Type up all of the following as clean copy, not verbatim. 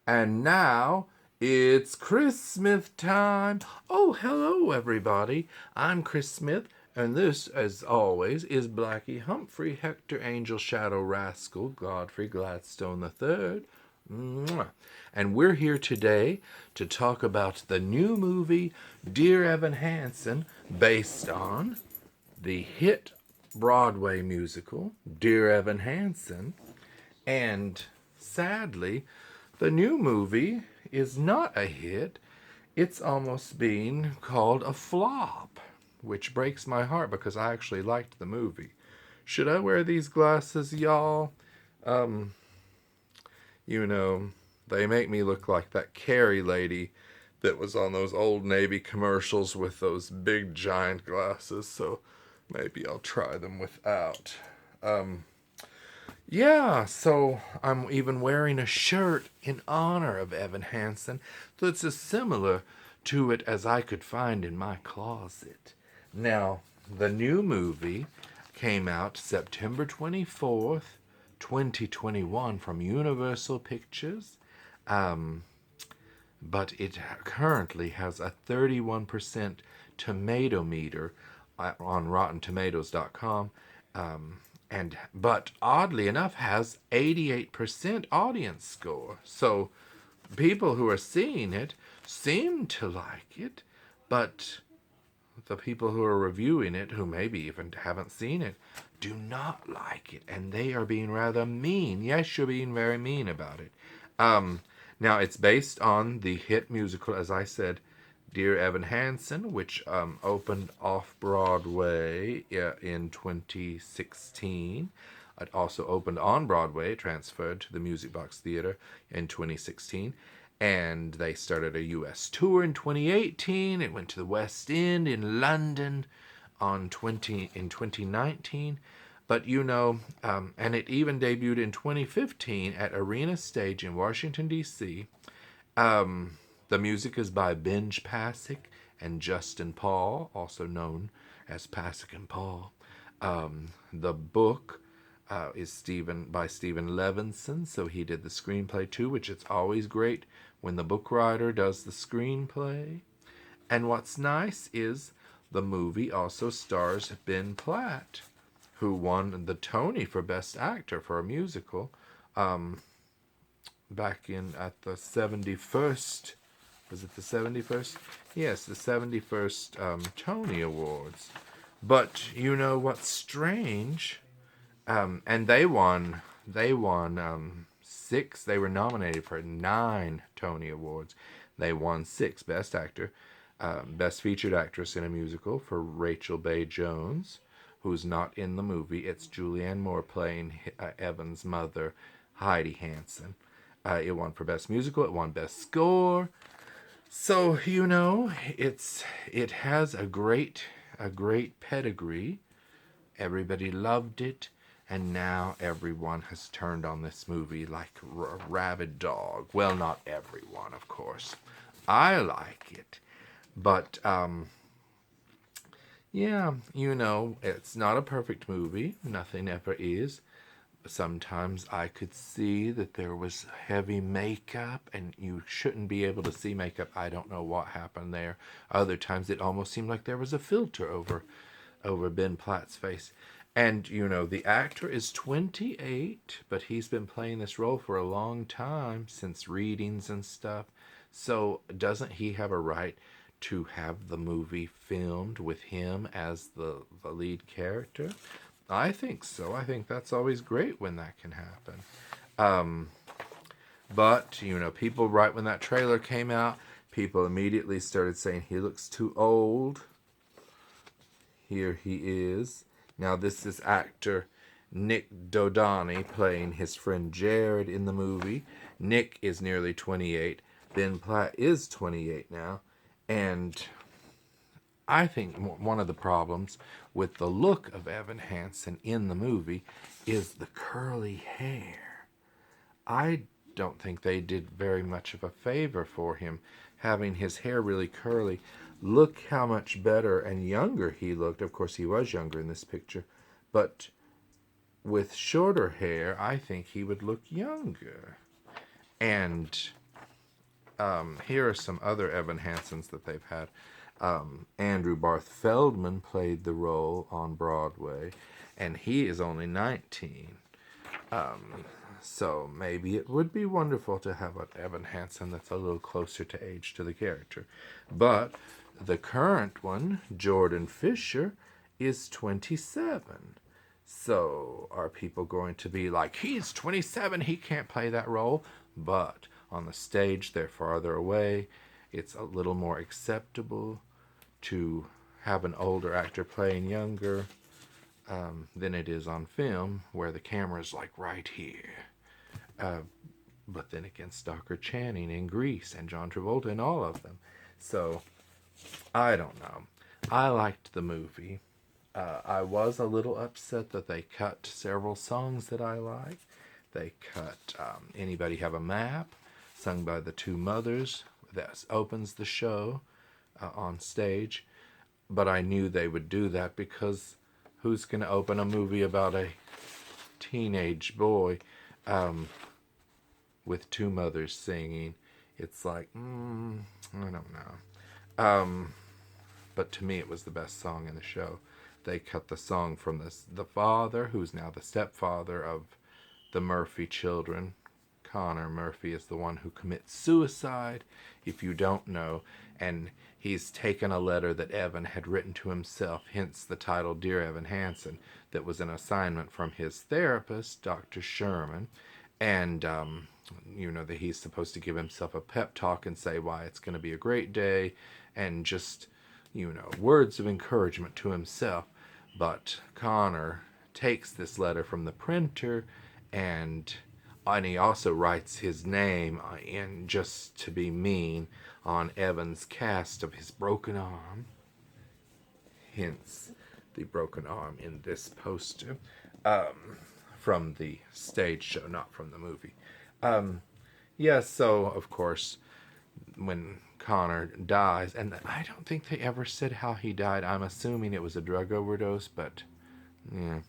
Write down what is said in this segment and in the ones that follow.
And now it's Chris Smith time. Oh, hello, everybody. I'm Chris Smith, and this, as always, is Blackie Humphrey, Hector Angel Shadow Rascal, Godfrey Gladstone III. Mwah. And we're here today to talk about the new movie Dear Evan Hansen, based on the hit Broadway musical Dear Evan Hansen. And sadly, the new movie is not a hit. It's almost being called a flop, which breaks my heart because I actually liked the movie. Should I wear these glasses, y'all? Um, you know, they make me look like that Carrie lady that was on those old Navy commercials with those big giant glasses, so maybe I'll try them without. Um, Yeah, so I'm even wearing a shirt in honor of Evan Hansen that's as similar to it as I could find in my closet. Now, the new movie came out September 24th, 2021 from Universal Pictures, um, but it currently has a 31% tomato meter on RottenTomatoes.com, but oddly enough has 88% audience score. So people who are seeing it seem to like it, but the people who are reviewing it, who maybe even haven't seen it, do not like it, and they are being rather mean. Yes, you're being very mean about it. Um, Now, it's based on the hit musical, as I said, Dear Evan Hansen, which opened off Broadway in 2016. It also opened on Broadway, transferred to the Music Box Theater in 2016. And they started a U.S. tour in 2018. It went to the West End in London in 2019. But and it even debuted in 2015 at Arena Stage in Washington, D.C. The music is by Benj Pasek and Justin Paul, also known as Pasek and Paul. The book is by Stephen Levinson, so he did the screenplay too, which it's always great when the book writer does the screenplay. And what's nice is the movie also stars Ben Platt, who won the Tony for Best Actor for a musical back in at the 71st. Was it the 71st? Yes, the 71st Tony Awards. But you know what's strange? And they won six. They were nominated for 9 Tony Awards. They won 6: Best Actor, Best Featured Actress in a Musical for Rachel Bay Jones, who's not in the movie. It's Julianne Moore playing Evan's mother, Heidi Hansen. It won for Best Musical. It won Best Score. So it has a great pedigree. Everybody loved it, and now everyone has turned on this movie like a rabid dog. Well, not everyone, of course. I like it, but yeah, it's not a perfect movie. Nothing ever is. Sometimes I could see that there was heavy makeup, and you shouldn't be able to see makeup. I don't know what happened there. Other times it almost seemed like there was a filter over Ben Platt's face. And the actor is 28, but he's been playing this role for a long time, since readings and stuff. So doesn't he have a right to have the movie filmed with him as the lead character? I think so. I think that's always great when that can happen. Um, but, people, right when that trailer came out, people immediately started saying he looks too old. Here he is. Now, this is actor Nick Dodani playing his friend Jared in the movie. Nick is nearly 28. Ben Platt is 28 now. And I think one of the problems with the look of Evan Hansen in the movie is the curly hair. I don't think they did very much of a favor for him having his hair really curly. Look how much better and younger he looked. Of course, he was younger in this picture, but with shorter hair, I think he would look younger. And Here are some other Evan Hansens that they've had. Andrew Barth Feldman played the role on Broadway, and he is only 19. So maybe it would be wonderful to have an Evan Hansen that's a little closer to age to the character. But the current one, Jordan Fisher, is 27. So are people going to be like, he's 27, he can't play that role? But on the stage, they're farther away. It's a little more acceptable to have an older actor playing younger than it is on film, where the camera's like right here. But then again, Stockard Channing in Grease and John Travolta and all of them. So, I don't know. I liked the movie. I was a little upset that they cut several songs that I like. They cut Anybody Have a Map, sung by the two mothers, that opens the show on stage. But I knew they would do that because who's going to open a movie about a teenage boy with two mothers singing? It's like, I don't know. But to me, it was the best song in the show. They cut the song from the father, who's now the stepfather of the Murphy children. Connor Murphy is the one who commits suicide, if you don't know, and he's taken a letter that Evan had written to himself, hence the title Dear Evan Hansen, that was an assignment from his therapist, Dr. Sherman, and that he's supposed to give himself a pep talk and say why it's going to be a great day, and just, words of encouragement to himself. But Connor takes this letter from the printer, and he also writes his name in, just to be mean, on Evan's cast of his broken arm. Hence the broken arm in this poster. From the stage show, not from the movie. So of course, when Connor dies, and I don't think they ever said how he died. I'm assuming it was a drug overdose, but yeah.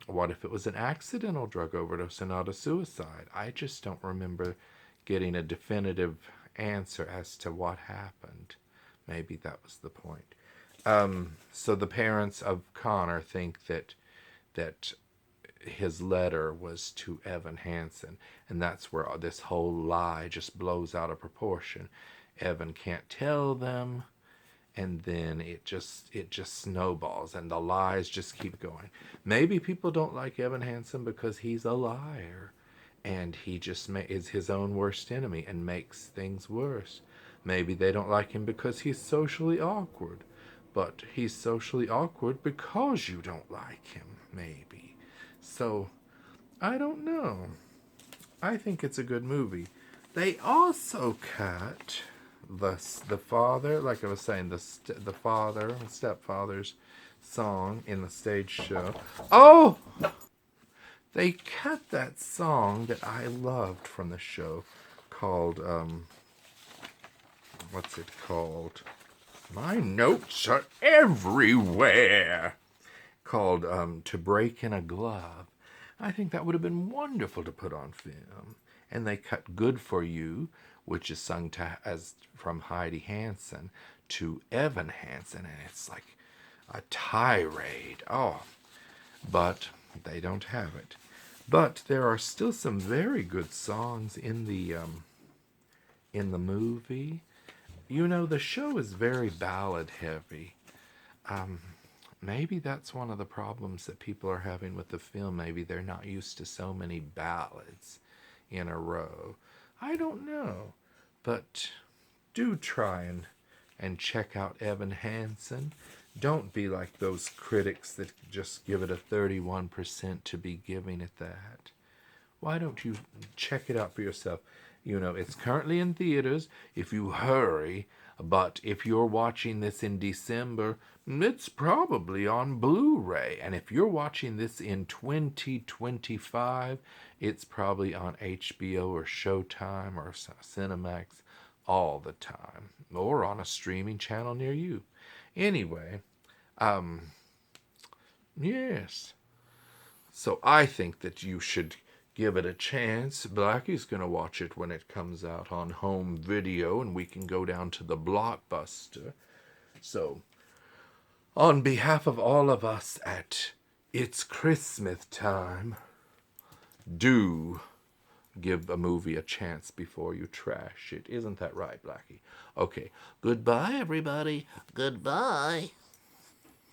What if it was an accidental drug overdose and not a suicide? I just don't remember getting a definitive answer as to what happened. Maybe that was the point. So the parents of Connor think that his letter was to Evan Hansen, and that's where this whole lie just blows out of proportion. Evan can't tell them, and then it just snowballs, and the lies just keep going. Maybe people don't like Evan Hansen because he's a liar, and he just is his own worst enemy and makes things worse. Maybe they don't like him because he's socially awkward, but he's socially awkward because you don't like him, maybe. So, I don't know. I think it's a good movie. They also cut the father, like I was saying, the stepfather's song in the stage show. Oh! They cut that song that I loved from the show called, what's it called? My notes are everywhere. Called To Break in a Glove. I think that would have been wonderful to put on film. And they cut Good For You, which is sung as from Heidi Hansen to Evan Hansen, and it's like a tirade. But they don't have it. But there are still some very good songs in the movie. The show is very ballad heavy. Maybe that's one of the problems that people are having with the film. Maybe they're not used to so many ballads in a row. I don't know. But do try and check out Evan Hansen. Don't be like those critics that just give it a 31% to be giving it that. Why don't you check it out for yourself? It's currently in theaters if you hurry. But if you're watching this in December, it's probably on Blu-ray. And if you're watching this in 2025, it's probably on HBO or Showtime or Cinemax all the time. Or on a streaming channel near you. Anyway, yes. So I think that you should give it a chance. Blackie's going to watch it when it comes out on home video, and we can go down to the Blockbuster. So, on behalf of all of us at It's Christmas Time, do give a movie a chance before you trash it. Isn't that right, Blackie? Okay, goodbye, everybody. Goodbye.